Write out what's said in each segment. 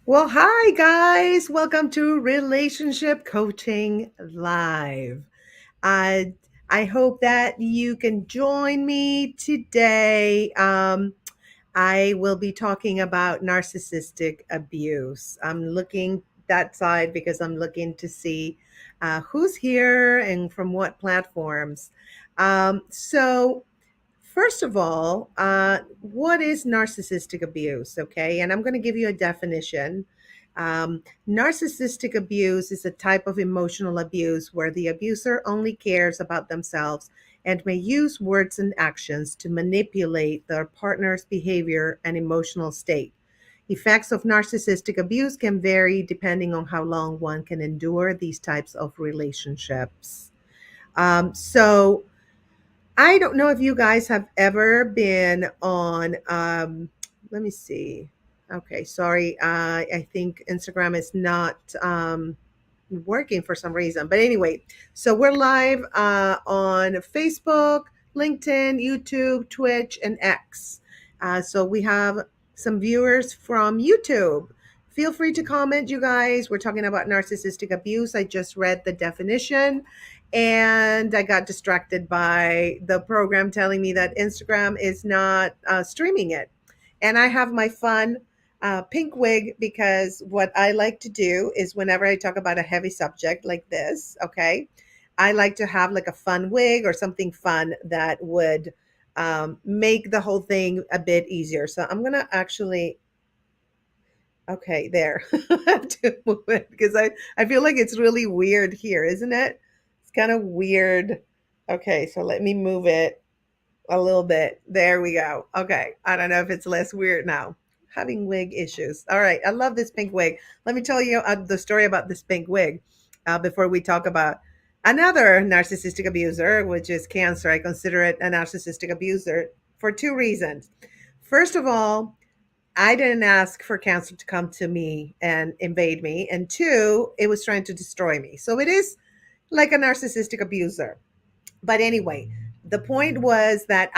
Well, hi guys. Welcome to Relationship Coaching Live. I I hope that you can join me today. I will be talking about narcissistic abuse. I'm looking that side because I'm looking to see who's here and from what platforms. So First of all, what is narcissistic abuse? Okay, and I'm going to give you a definition. Narcissistic abuse is a type of emotional abuse where the abuser only cares about themselves and may use words and actions to manipulate their partner's behavior and emotional state. Effects of narcissistic abuse can vary depending on how long one can endure these types of relationships. So, I don't know if you guys have ever been on let me see. Okay, sorry. I think Instagram is not working for some reason. But anyway, so we're live on Facebook, LinkedIn, YouTube, Twitch, and X. So we have some viewers from YouTube. Feel free to comment, you guys. We're talking about narcissistic abuse. I just read the definition and I got distracted by the program telling me that Instagram is not streaming it. And I have my fun pink wig because what I like to do is whenever I talk about a heavy subject like this, okay, I like to have like a fun wig or something fun that would make the whole thing a bit easier. So I'm going to actually, okay, there. I have to move it because I feel like it's really weird here, isn't it? It's kind of weird. Okay, so let me move it a little bit. There we go. Okay. I don't know if it's less weird now. Having wig issues. All right. I love this pink wig. Let me tell you the story about this pink wig before we talk about another narcissistic abuser, which is cancer. I consider it a narcissistic abuser for two reasons. First of all, I didn't ask for cancer to come to me and invade me. And two, it was trying to destroy me. So it is like a narcissistic abuser. But anyway, the point was that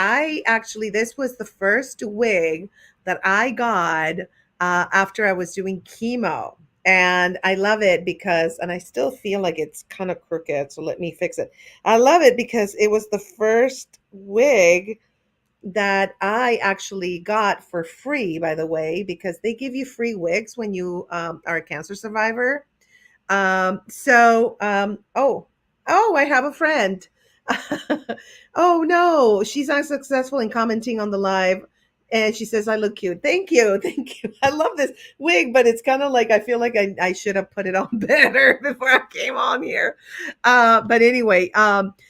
this was the first wig that I got after I was doing chemo. And I love it because, and I still feel like it's kind of crooked. So let me fix it. I love it because it was the first wig that I actually got for free, by the way, because they give you free wigs when you are a cancer survivor. Oh, I have a friend. Oh no, she's unsuccessful in commenting on the live. And she says, I look cute. Thank you. Thank you. I love this wig, but it's kind of like I feel like I should have put it on better before I came on here. But anyway,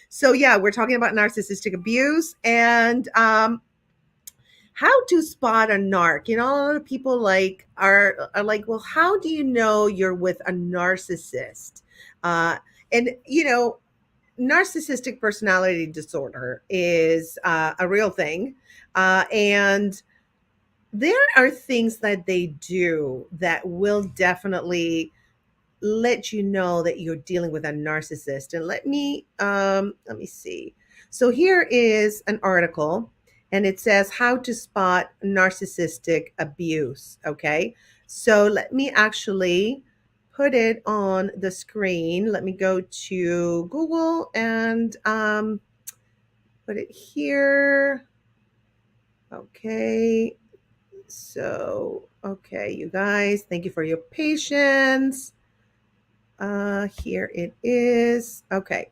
so yeah, we're talking about narcissistic abuse and how to spot a narc. You know, a lot of people are like, well, how do you know you're with a narcissist? Uh, and you know, narcissistic personality disorder is a real thing, and there are things that they do that will definitely let you know that you're dealing with a narcissist. And let me see. So here is an article and it says how to spot narcissistic abuse. Okay. So let me actually put it on the screen. Let me go to Google and put it here. Okay. So, okay, you guys, thank you for your patience. Here it is. Okay.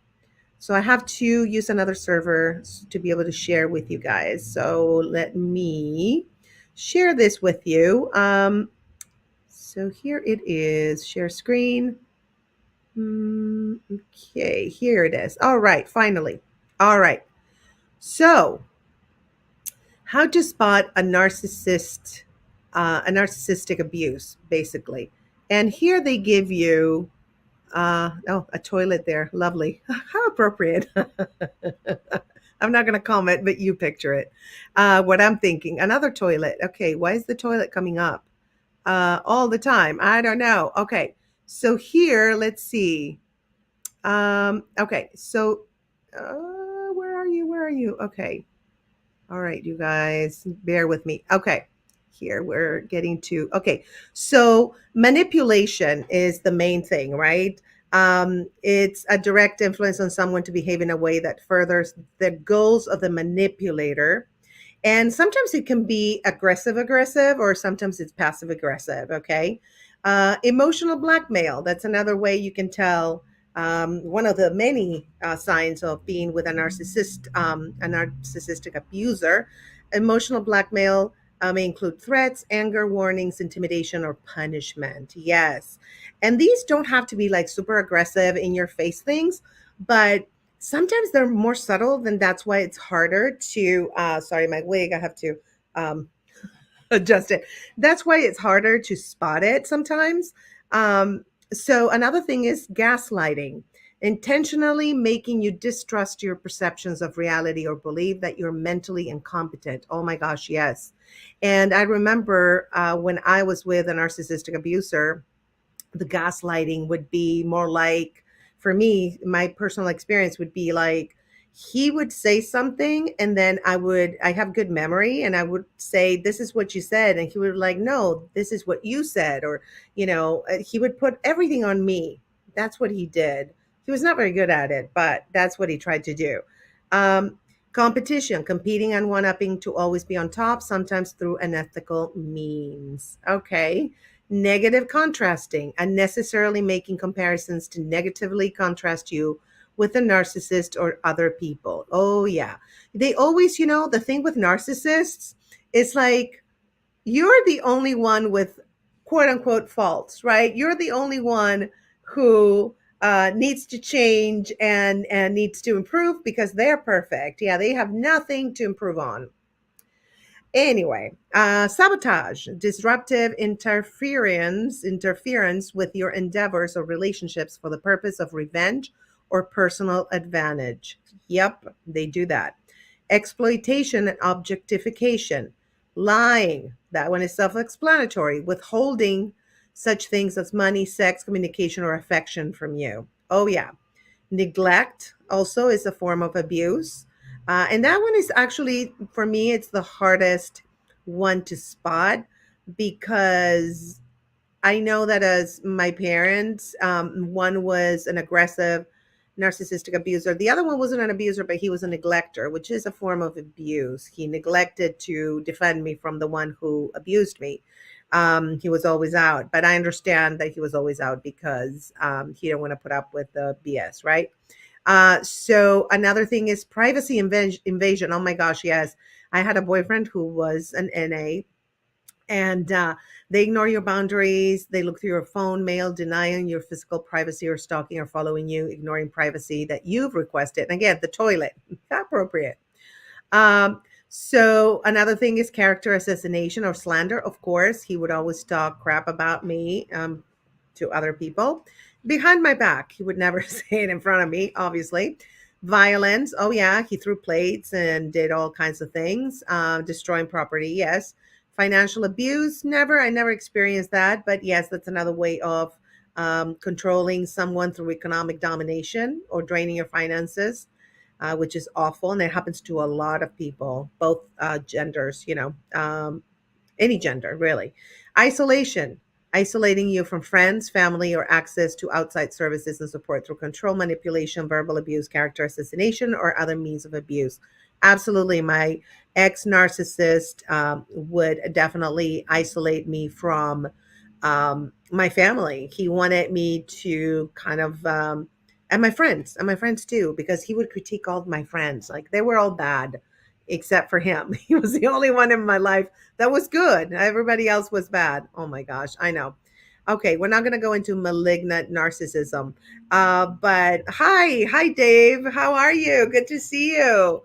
So I have to use another server to be able to share with you guys. So let me share this with you. So here it is. Share screen. Okay, here it is. All right, finally. All right. So, how to spot a narcissistic abuse, basically. And here they give you oh, a toilet there. Lovely. How appropriate. I'm not going to comment, but you picture it. What I'm thinking, another toilet. Okay, why is the toilet coming up all the time? I don't know. Okay, so here, let's see. Okay, so where are you? Where are you? Okay. All right, you guys, bear with me. Okay. here. We're getting to, okay. So manipulation is the main thing, right? It's a direct influence on someone to behave in a way that furthers the goals of the manipulator. And sometimes it can be aggressive, or sometimes it's passive aggressive. Okay. Emotional blackmail. That's another way you can tell. One of the many signs of being with a narcissistic abuser. Emotional blackmail may include threats, anger, warnings, intimidation, or punishment. Yes. And these don't have to be like super aggressive in your face things, but sometimes they're more subtle, then that's why it's harder to sorry, my wig, I have to um adjust it. That's why it's harder to spot it sometimes. So another thing is gaslighting, intentionally making you distrust your perceptions of reality or believe that you're mentally incompetent. Oh my gosh, yes. And I remember when I was with a narcissistic abuser, the gaslighting would be more like, for me, my personal experience would be like, he would say something and then I have good memory and I would say, this is what you said, and he would be like, no, this is what you said, or he would put everything on me. That's what he did. He was not very good at it, but that's what he tried to do. Um, competition, competing and one-upping to always be on top, sometimes through unethical means. Okay. Negative contrasting, unnecessarily making comparisons to negatively contrast you with a narcissist or other people. Oh, yeah. They always, the thing with narcissists is like, you're the only one with quote unquote faults, right? You're the only one who needs to change and needs to improve because they're perfect. Yeah, they have nothing to improve on. Anyway, sabotage, disruptive interference with your endeavors or relationships for the purpose of revenge or personal advantage. Yep, they do that. Exploitation and objectification, lying. That one is self-explanatory. Withholding such things as money, sex, communication, or affection from you. Oh yeah. Neglect also is a form of abuse. And that one is actually, for me, it's the hardest one to spot because I know that as my parents, one was an aggressive narcissistic abuser. The other one wasn't an abuser, but he was a neglector, which is a form of abuse. He neglected to defend me from the one who abused me. He was always out, but I understand that he was always out because he didn't want to put up with the BS, right? So another thing is privacy invasion. Oh my gosh, yes. I had a boyfriend who was an NA, and they ignore your boundaries. They look through your phone, mail, denying your physical privacy or stalking or following you, ignoring privacy that you've requested. And again, the toilet, appropriate. So another thing is character assassination or slander. Of course, he would always talk crap about me to other people behind my back. He would never say it in front of me, obviously. Violence. Oh, yeah. He threw plates and did all kinds of things. Destroying property. Yes. Financial abuse. Never. I never experienced that. But yes, that's another way of controlling someone through economic domination or draining your finances, which is awful. And it happens to a lot of people, both genders, any gender, really. Isolation, isolating you from friends, family, or access to outside services and support through control, manipulation, verbal abuse, character assassination, or other means of abuse. Absolutely. My ex narcissist would definitely isolate me from my family. He wanted me to kind of, and my friends too, because he would critique all of my friends. Like they were all bad except for him. He was the only one in my life that was good. Everybody else was bad. Oh my gosh, I know. Okay, we're not going to go into malignant narcissism. But hi, Dave. How are you? Good to see you.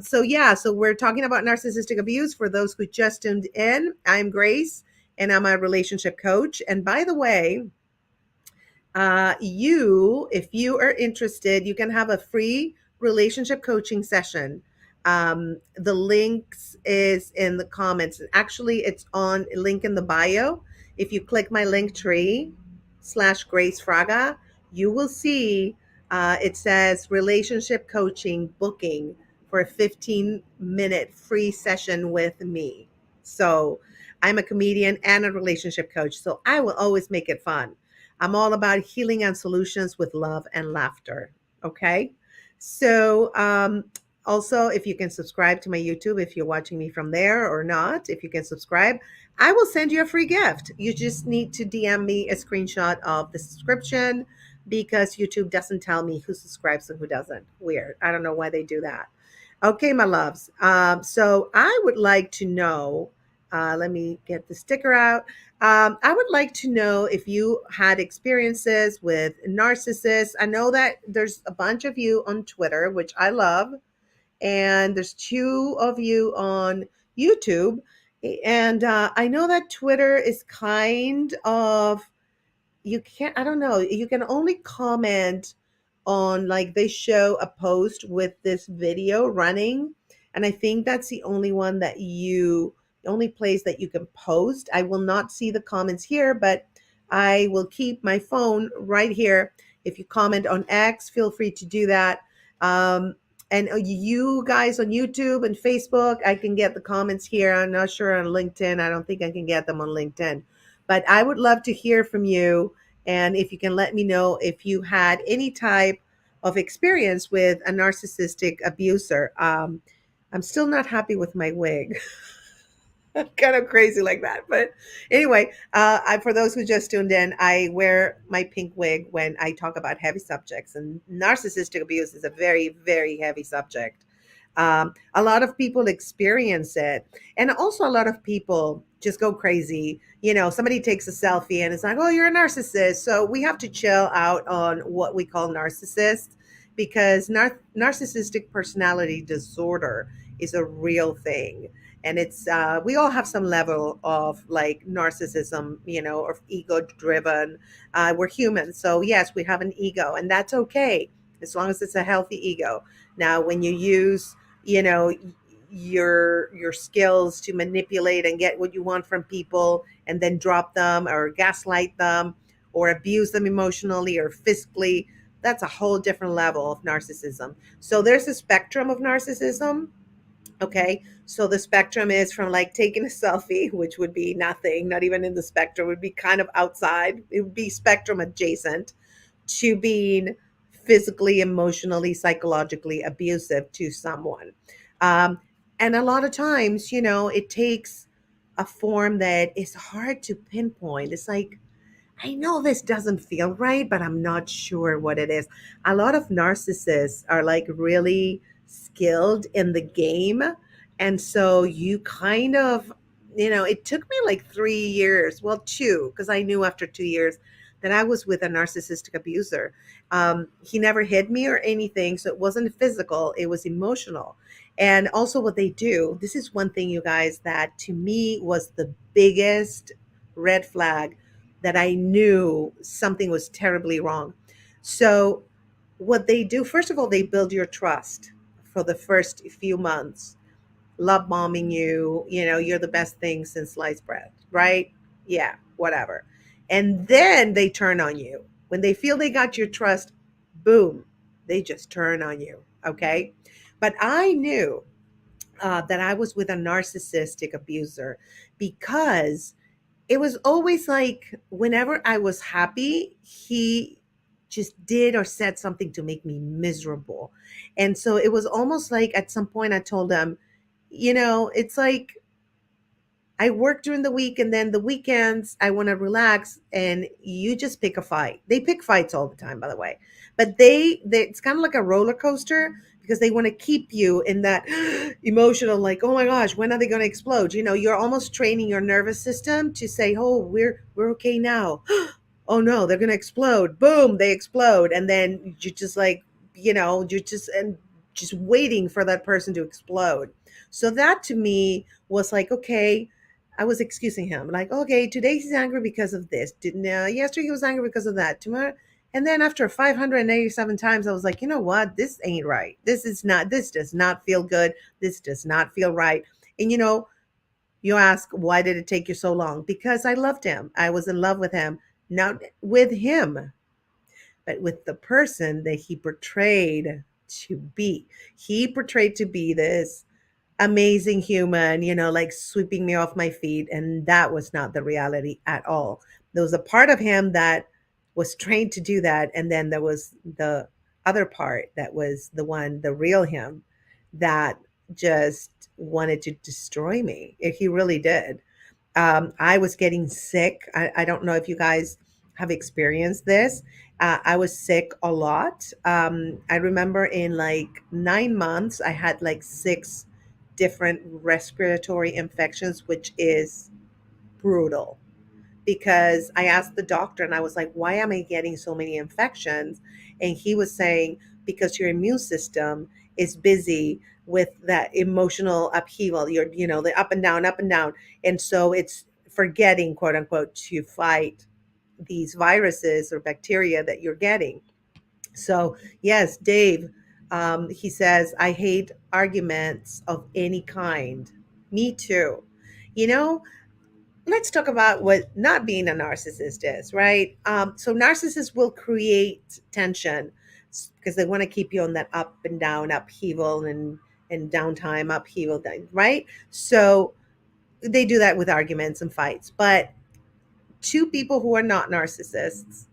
So we're talking about narcissistic abuse. For those who just tuned in, I'm Grace, and I'm a relationship coach. And by the way, if you are interested, you can have a free relationship coaching session. The links is in the comments. Actually, it's on a link in the bio. If you click my link tree / Grace Fraga, you will see it says relationship coaching booking for a 15-minute free session with me. So I'm a comedian and a relationship coach, so I will always make it fun. I'm all about healing and solutions with love and laughter. Okay. So, also, if you can subscribe to my YouTube, if you're watching me from there or not, if you can subscribe, I will send you a free gift. You just need to DM me a screenshot of the subscription because YouTube doesn't tell me who subscribes and who doesn't. Weird. I don't know why they do that. Okay, my loves. So I would like to know. Let me get the sticker out. I would like to know if you had experiences with narcissists. I know that there's a bunch of you on Twitter, which I love, and there's two of you on YouTube. And I know that Twitter is kind of, you can't, I don't know, you can only comment on, like, they show a post with this video running, and I think that's the only one that you, the only place that you can post. I will not see the comments here, but I will keep my phone right here. If you comment on X, feel free to do that. And you guys on YouTube and Facebook, I can get the comments here. I'm not sure on LinkedIn. I don't think I can get them on LinkedIn, but I would love to hear from you. And if you can let me know if you had any type of experience with a narcissistic abuser. I'm still not happy with my wig. Kind of crazy like that. But anyway, for those who just tuned in, I wear my pink wig when I talk about heavy subjects, and narcissistic abuse is a very, very heavy subject. A lot of people experience it, and also a lot of people just go crazy. You know, somebody takes a selfie and it's like, oh, you're a narcissist. So we have to chill out on what we call narcissist, because narcissistic personality disorder is a real thing. And it's we all have some level of like narcissism, you know, or ego driven. We're human, so yes, we have an ego, and that's okay as long as it's a healthy ego. Now when you use, you know, your skills to manipulate and get what you want from people and then drop them or gaslight them or abuse them emotionally or physically, that's a whole different level of narcissism. So there's a spectrum of narcissism. Okay, so the spectrum is from like taking a selfie, which would be nothing, not even in the spectrum, would be kind of outside, it would be spectrum adjacent, to being physically, emotionally, psychologically abusive to someone. Um, and a lot of times, you know, it takes a form that is hard to pinpoint. It's like, I know this doesn't feel right, but I'm not sure what it is. A lot of narcissists are like really skilled in the game. And so you kind of, you know, it took me like 3 years, well, two, because I knew after 2 years that I was with a narcissistic abuser. He never hit me or anything. So it wasn't physical, it was emotional. And also, what they do, this is one thing, you guys, that to me was the biggest red flag that I knew something was terribly wrong. So, what they do, first of all, they build your trust for the first few months, love bombing you, you know, you're the best thing since sliced bread, right? Yeah, whatever. And then they turn on you. When they feel they got your trust, boom, they just turn on you. Okay. But I knew that I was with a narcissistic abuser because it was always like whenever I was happy, he just did or said something to make me miserable. And so it was almost like at some point I told him, you know, it's like I work during the week and then the weekends I want to relax and you just pick a fight. They pick fights all the time, by the way. But they it's kind of like a roller coaster because they want to keep you in that emotional, like, oh my gosh, when are they going to explode? You know, you're almost training your nervous system to say, oh, we're okay now. Oh no, they're going to explode. Boom, they explode. And then you just like, you know, you're just and just waiting for that person to explode. So that to me was like, okay, I was excusing him. Like, okay, today he's angry because of this. Didn't yesterday he was angry because of that. Tomorrow, and then after 587 times, I was like, you know what? This ain't right. This is not. This does not feel good. This does not feel right. And you know, you ask, why did it take you so long? Because I loved him. I was in love with him. Not with him, but with the person that he portrayed to be. He portrayed to be this amazing human, like sweeping me off my feet. And that was not the reality at all. There was a part of him that was trained to do that. And then there was the other part that was the one, the real him, that just wanted to destroy me. He really did. I was getting sick. I don't know if you guys have experienced this. I was sick a lot. I remember in like 9 months, I had like six different respiratory infections, which is brutal because I asked the doctor and I was like, why am I getting so many infections? And he was saying, because your immune system is busy with that emotional upheaval. The up and down, up and down. And so it's forgetting, quote unquote, to fight these viruses or bacteria that you're getting. So, yes, Dave, he says, I hate arguments of any kind. Me too. You know, let's talk about what not being a narcissist is, right? So narcissists will create tension because they want to keep you on that up and down upheaval and downtime upheaval, right? So they do that with arguments and fights. But two people who are not narcissists,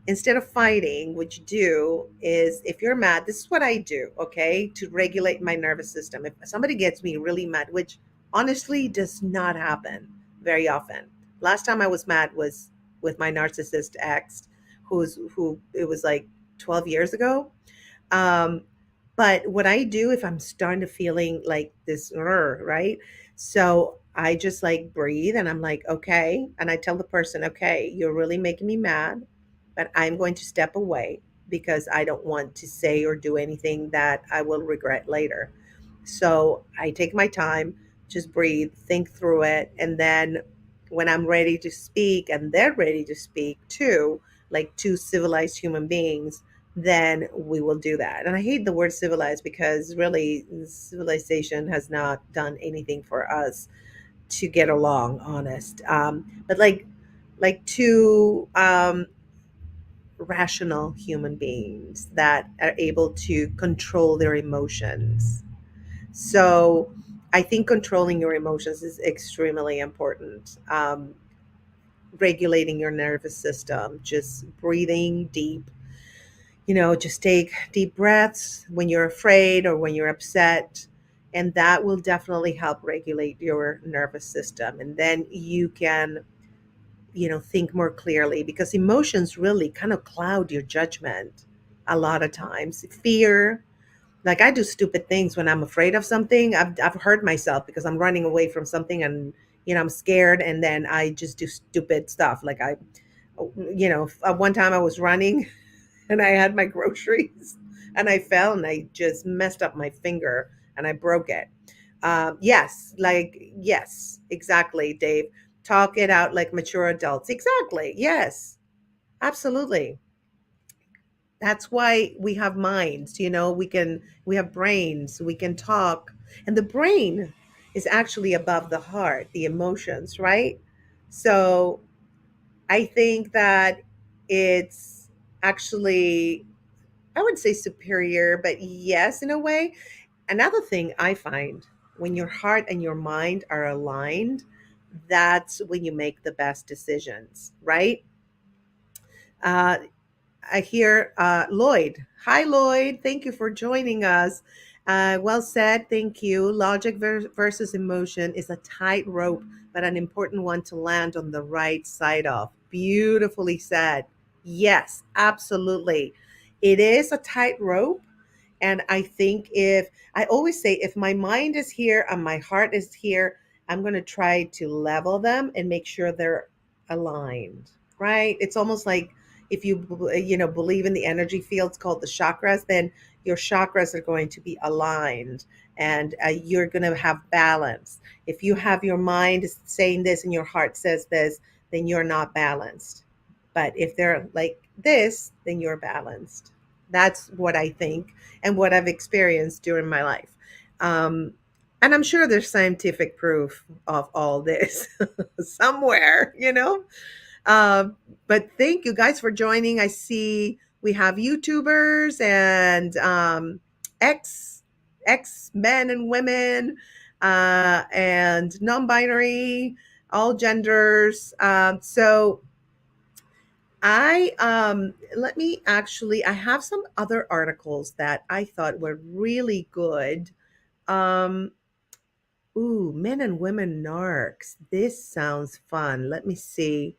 instead of fighting, what you do is if you're mad, this is what I do, okay, to regulate my nervous system. If somebody gets me really mad, which honestly does not happen very often. Last time I was mad was with my narcissist ex, who it was like 12 years ago. Um, but what I do if I'm starting to feeling like this, right? So I just like breathe and I'm like, okay. And I tell the person, okay, you're really making me mad, but I'm going to step away because I don't want to say or do anything that I will regret later. So I take my time, just breathe, think through it. And then when I'm ready to speak and they're ready to speak too, like two civilized human beings, then we will do that. And I hate the word civilized because really civilization has not done anything for us to get along, honest. But like two rational human beings that are able to control their emotions. So I think controlling your emotions is extremely important. Regulating your nervous system, just breathing deep, just take deep breaths when you're afraid or when you're upset. And that will definitely help regulate your nervous system. And then you can, think more clearly because emotions really kind of cloud your judgment a lot of times. Fear, like I do stupid things when I'm afraid of something. I've hurt myself because I'm running away from something and, I'm scared. And then I just do stupid stuff. Like one time I was running and I had my groceries and I fell and I just messed up my finger and I broke it. Yes, exactly, Dave. Talk it out like mature adults. Exactly. Yes, absolutely. That's why we have minds, we have brains, we can talk. And the brain is actually above the heart, the emotions, right? So I think that it's actually, I would say superior, but yes, in a way. Another thing I find, when your heart and your mind are aligned, that's when you make the best decisions, right? Uh, I hear Lloyd. Hi, Lloyd. Thank you for joining us. Well said. Thank you. Logic versus emotion is a tightrope, but an important one to land on the right side of. Beautifully said. Yes, absolutely. It is a tightrope. And I think I always say, if my mind is here and my heart is here, I'm going to try to level them and make sure they're aligned, right? It's almost like if you, believe in the energy fields called the chakras, then your chakras are going to be aligned and you're going to have balance. If you have your mind saying this and your heart says this, then you're not balanced. But if they're like this, then you're balanced. That's what I think and what I've experienced during my life. Um, and I'm sure there's scientific proof of all this somewhere, Uh, but thank you guys for joining. I see we have YouTubers and ex men and women. and non-binary, all genders. So I let me actually I have some other articles that I thought were really good. Um, ooh, men and women narcs. This sounds fun. Let me see.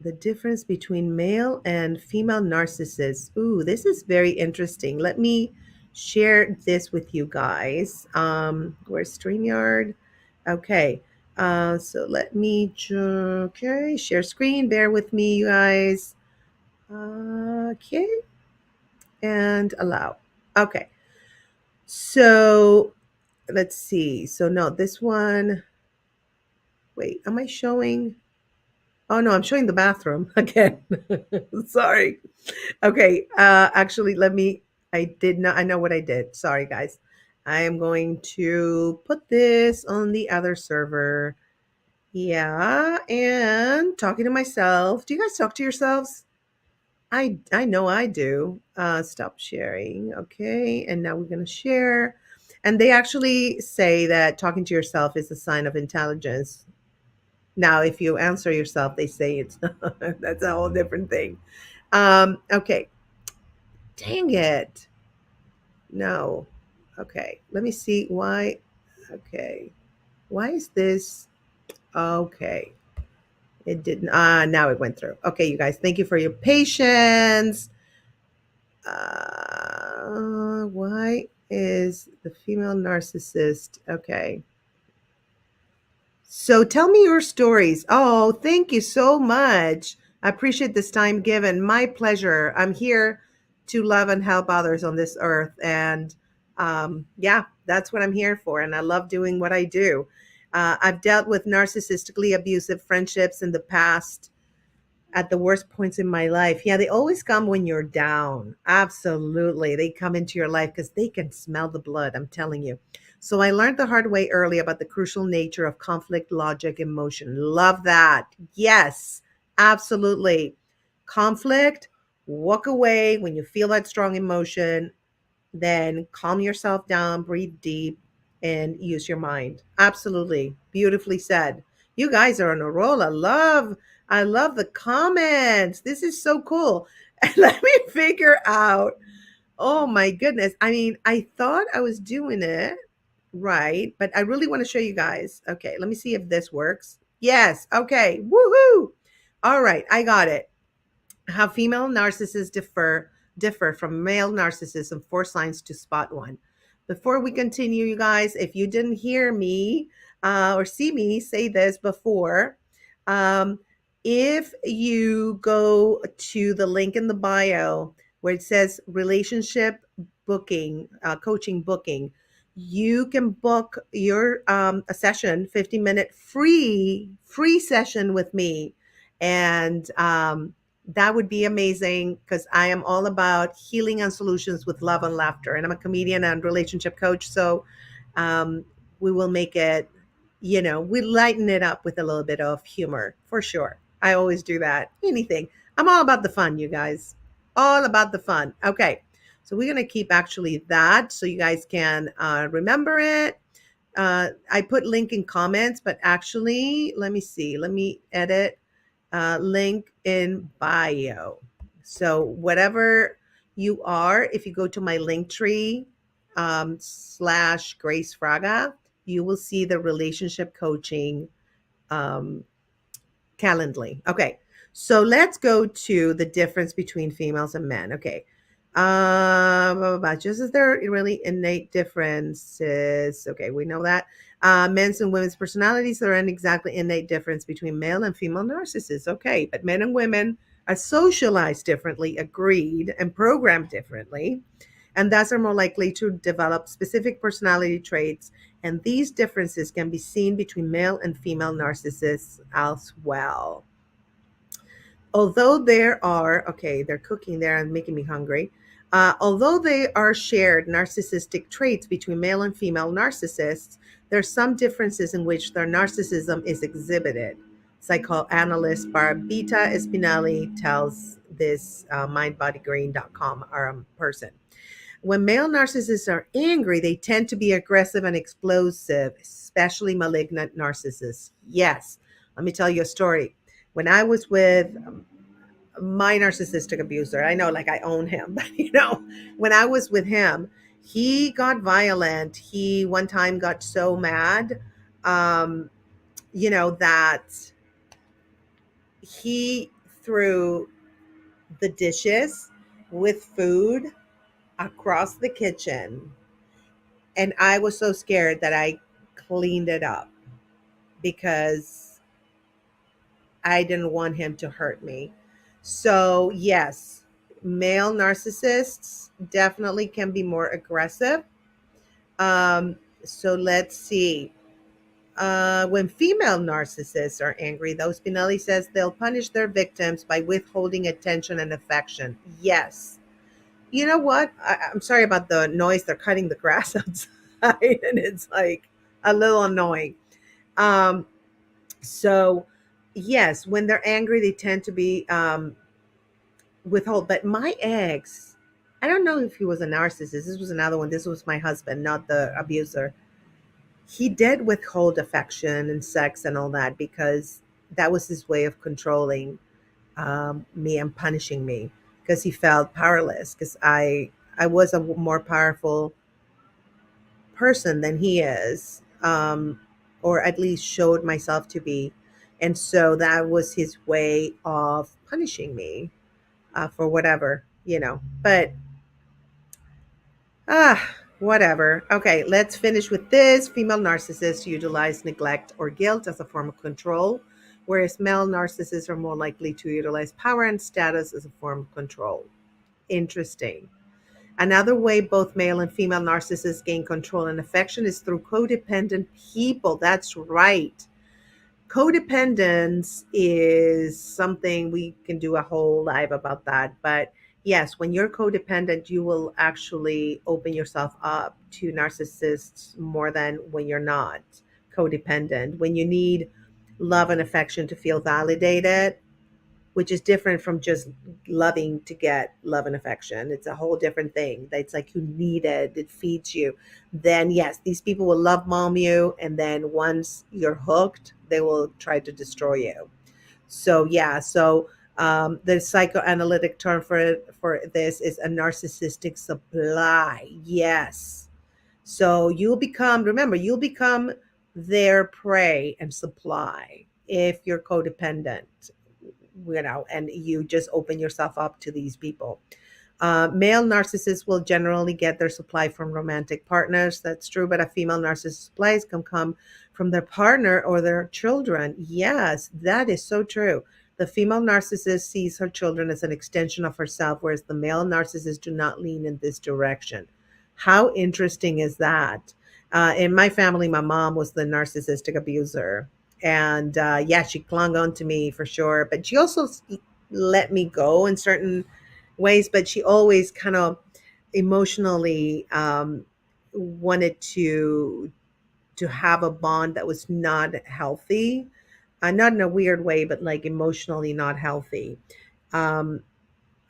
The difference between male and female narcissists. Ooh, this is very interesting. Let me share this with you guys. Where's StreamYard? Okay. So let me okay, share screen. Bear with me, you guys. Okay, and allow. Okay. So let's see. So no, this one. Wait, am I showing? Oh no, I'm showing the bathroom again. Sorry. Okay, actually, let me. I did not. I know what I did. Sorry, guys. I am going to put this on the other server. Yeah, and talking to myself. Do you guys talk to yourselves? I know I do. Stop sharing. Okay, and now we're gonna share. And they actually say that talking to yourself is a sign of intelligence. Now, if you answer yourself, they say it's not. That's a whole different thing. Okay. Dang it. No. Okay. Let me see why. Okay. Why is this? Okay. It didn't. Now it went through. Okay, you guys. Thank you for your patience. Why is the female narcissist? Okay. So tell me your stories. Oh, thank you so much. I appreciate this time given. My pleasure. I'm here to love and help others on this earth. And yeah, that's what I'm here for. And I love doing what I do. I've dealt with narcissistically abusive friendships in the past at the worst points in my life. Yeah, they always come when you're down. Absolutely. They come into your life because they can smell the blood. I'm telling you. So I learned the hard way early about the crucial nature of conflict, logic, emotion. Love that. Yes, absolutely. Conflict, walk away when you feel that strong emotion, then calm yourself down, breathe deep, and use your mind. Absolutely. Beautifully said. You guys are on a roll. I love the comments. This is so cool. And let me figure out. Oh my goodness. I mean, I thought I was doing it right, but I really want to show you guys. Okay, let me see if this works. Yes. Okay. Woohoo. All right, I got it. How female narcissists differ from male narcissists and 4 signs to spot one. Before we continue, you guys, if you didn't hear me or see me say this before, um, if you go to the link in the bio where it says relationship booking, coaching booking, you can book your a session, 50-minute free session with me, and that would be amazing because I am all about healing and solutions with love and laughter. And I'm a comedian and relationship coach. So um, we will make it, we lighten it up with a little bit of humor for sure. I always do that. Anything. I'm all about the fun, you guys. All about the fun. Okay. So we're going to keep actually that so you guys can remember it. I put link in comments, but actually, let me see. Let me edit link in bio. So whatever you are, if you go to my link tree slash Grace Fraga, you will see the relationship coaching um, Calendly. Okay. So let's go to the difference between females and men. Okay. Just as there are really innate differences. Okay, we know that. Men's and women's personalities, there aren't exactly innate difference between male and female narcissists. Okay, but men and women are socialized differently, agreed, and programmed differently, and thus are more likely to develop specific personality traits. And these differences can be seen between male and female narcissists as well. Although there are, okay, they're cooking there and making me hungry. Although they are shared narcissistic traits between male and female narcissists, there are some differences in which their narcissism is exhibited. Psychoanalyst Barbita Espinali tells this mindbodygreen.com person. When male narcissists are angry, they tend to be aggressive and explosive, especially malignant narcissists. Yes. Let me tell you a story. When I was with my narcissistic abuser, I know like I own him, but when I was with him, he got violent. He one time got so mad, um, that he threw the dishes with food across the kitchen. And I was so scared that I cleaned it up because I didn't want him to hurt me. So, yes, male narcissists definitely can be more aggressive. So, let's see. When female narcissists are angry, though, Spinelli says they'll punish their victims by withholding attention and affection. Yes. You know what? I'm sorry about the noise. They're cutting the grass outside, and it's like a little annoying. Um, so, yes, when they're angry, they tend to be withhold. But my ex, I don't know if he was a narcissist. This was another one. This was my husband, not the abuser. He did withhold affection and sex and all that because that was his way of controlling me and punishing me because he felt powerless because I was a more powerful person than he is, or at least showed myself to be. And so that was his way of punishing me for whatever, But whatever. Okay, let's finish with this. Female narcissists utilize neglect or guilt as a form of control, whereas male narcissists are more likely to utilize power and status as a form of control. Interesting. Another way both male and female narcissists gain control and affection is through codependent people. That's right. Codependence is something we can do a whole live about that. But yes, when you're codependent, you will actually open yourself up to narcissists more than when you're not codependent. When you need love and affection to feel validated, which is different from just loving to get love and affection. It's a whole different thing. It's like you need it, it feeds you. Then, yes, these people will love bomb you. And then once you're hooked, they will try to destroy you. So, yeah. So, the psychoanalytic term for this is a narcissistic supply. Yes. So remember, you'll become their prey and supply if you're codependent, and you just open yourself up to these people. Male narcissists will generally get their supply from romantic partners. That's true, but a female narcissist supplies can come from their partner or their children. Yes, that is so true. The female narcissist sees her children as an extension of herself, whereas the male narcissists do not lean in this direction. How interesting is that? In my family, my mom was the narcissistic abuser. And yeah, she clung on to me for sure. But she also let me go in certain ways. But she always kind of emotionally wanted to have a bond that was not healthy. Not in a weird way, but like emotionally not healthy. Um,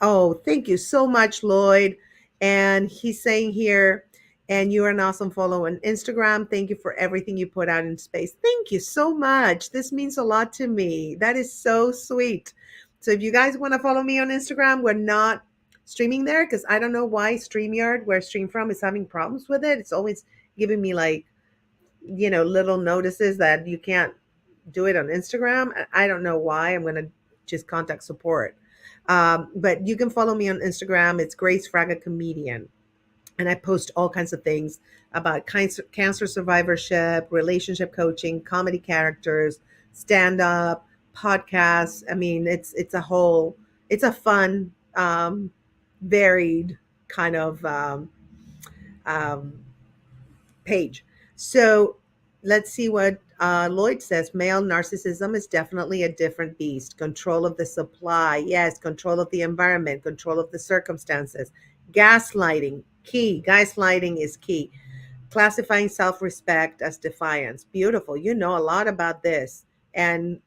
Oh, thank you so much, Lloyd. And he's saying here, and you are an awesome follow on Instagram. Thank you for everything you put out in space. Thank you so much. This means a lot to me. That is so sweet. So if you guys want to follow me on Instagram, we're not streaming there because I don't know why StreamYard, where I stream from, is having problems with it. It's always giving me like, little notices that you can't do it on Instagram. I don't know why. I'm going to just contact support. But you can follow me on Instagram. It's Grace Fraga Comedian. And I post all kinds of things about cancer survivorship, relationship coaching, comedy characters, stand up, podcasts. I mean, it's a fun, varied kind of um, page. So let's see what Lloyd says. Male narcissism is definitely a different beast. Control of the supply. Yes, control of the environment, control of the circumstances. Gaslighting, key. Gaslighting is key. Classifying self respect as defiance. Beautiful. You know a lot about this. And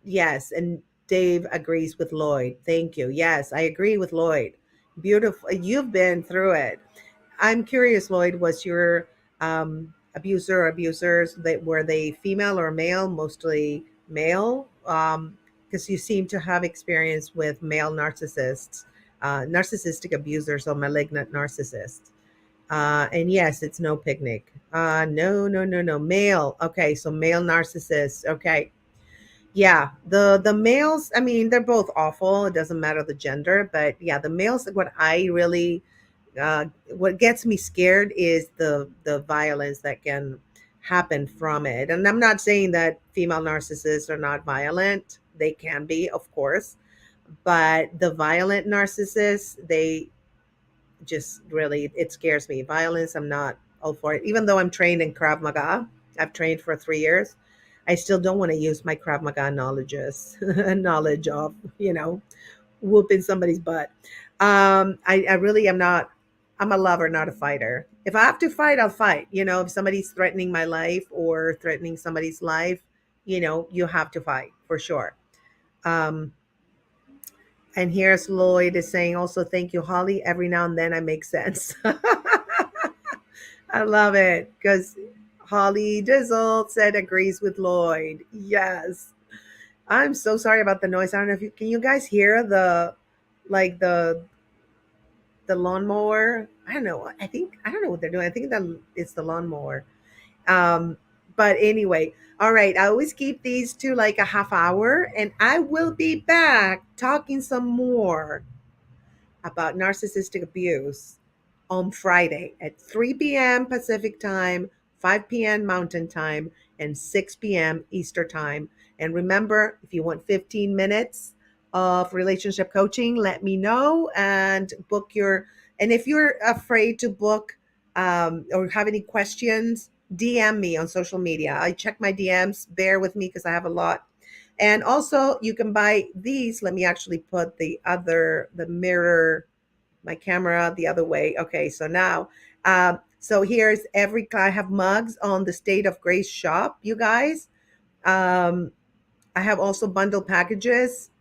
yes, and Dave agrees with Lloyd. Thank you. Yes, I agree with Lloyd. Beautiful. You've been through it. I'm curious, Lloyd, was your abuser or abusers, that were they female or male? Mostly male, because you seem to have experience with male narcissists, narcissistic abusers or malignant narcissists. And yes, it's no picnic. No, no, no, no. Male. Okay, so male narcissists. Okay. Yeah, the males, I mean, they're both awful. It doesn't matter the gender, but yeah, the males, what I really what gets me scared is the violence that can happen from it. And I'm not saying that female narcissists are not violent. They can be, of course, but the violent narcissists, they just really, it scares me. Violence, I'm not all for it. Even though I'm trained in Krav Maga, I've trained for 3 years. I still don't want to use my Krav Maga knowledge of, whooping somebody's butt. I really am not. I'm a lover, not a fighter. If I have to fight, I'll fight. If somebody's threatening my life or threatening somebody's life, you have to fight for sure. Um, and here's Lloyd is saying also, thank you, Holly. Every now and then I make sense. I love it because Holly Dizzle said agrees with Lloyd. Yes. I'm so sorry about the noise. I don't know if can you guys hear like the lawnmower? I don't know. I don't know what they're doing. I think that it's the lawnmower. Um, but anyway, all right. I always keep these to like a half hour, and I will be back talking some more about narcissistic abuse on Friday at 3 p.m. Pacific time, 5 p.m. Mountain time, and 6 p.m. Eastern time. And remember, if you want 15 minutes of relationship coaching, let me know and book your. And if you're afraid to book or have any questions, DM me on social media. I check my DMs. Bear with me because I have a lot. And also, you can buy these. Let me actually put the mirror, my camera the other way. Okay, so now, so here's I have mugs on the State of Grace shop, you guys. Um, I have also bundle packages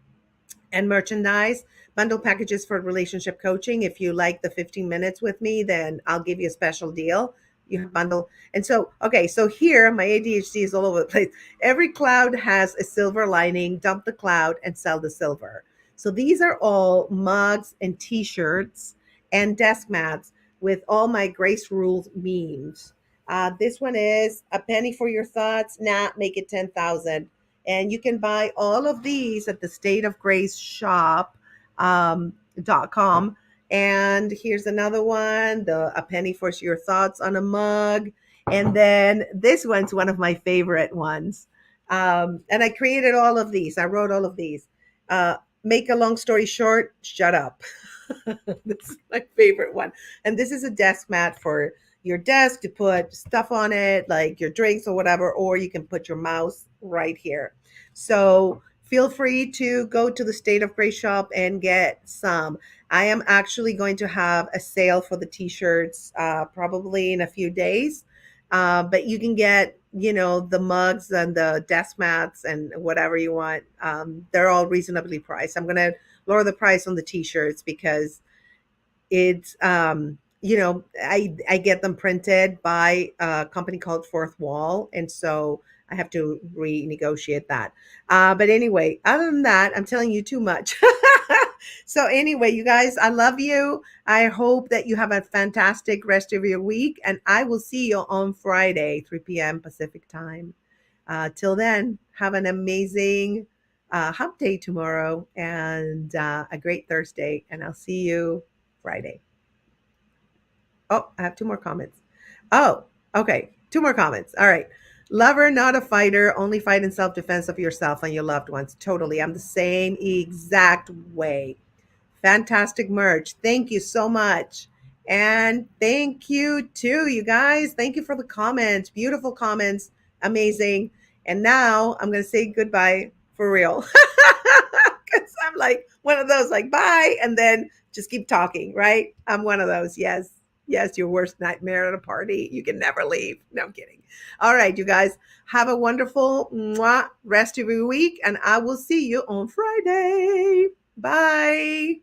and merchandise. Bundle packages for relationship coaching. If you like the 15 minutes with me, then I'll give you a special deal. You have bundle. And so, okay, so here my ADHD is all over the place. Every cloud has a silver lining. Dump the cloud and sell the silver. So these are all mugs and t-shirts and desk mats with all my Grace Rules memes. This one is a penny for your thoughts. Nah, make it 10,000. And you can buy all of these at the State of Grace shop .com. And here's another one, a penny for your thoughts on a mug. And then this one's one of my favorite ones. And I created all of these. I wrote all of these. Make a long story short, shut up. This is my favorite one. And this is a desk mat for your desk to put stuff on it, like your drinks or whatever, or you can put your mouse right here. So feel free to go to the State of Grace shop and get some. I am actually going to have a sale for the t-shirts probably in a few days. But you can get, the mugs and the desk mats and whatever you want. They're all reasonably priced. I'm going to lower the price on the t-shirts because it's I get them printed by a company called Fourth Wall, and so I have to renegotiate that. But anyway, other than that, I'm telling you too much. So anyway, you guys, I love you. I hope that you have a fantastic rest of your week, and I will see you on Friday, 3 p.m. Pacific time. Till then, have an amazing hump day tomorrow and a great Thursday, and I'll see you Friday. Oh, I have two more comments. Oh, okay. Two more comments. All right. Lover, not a fighter. Only fight in self defense of yourself and your loved ones. Totally. I'm the same exact way. Fantastic merch. Thank you so much. And thank you too, you guys. Thank you for the comments. Beautiful comments. Amazing. And now I'm going to say goodbye for real. Because I'm like one of those, like, bye. And then just keep talking, right? I'm one of those. Yes. Yes, your worst nightmare at a party. You can never leave. No, I'm kidding. All right, you guys, have a wonderful rest of your week, and I will see you on Friday. Bye.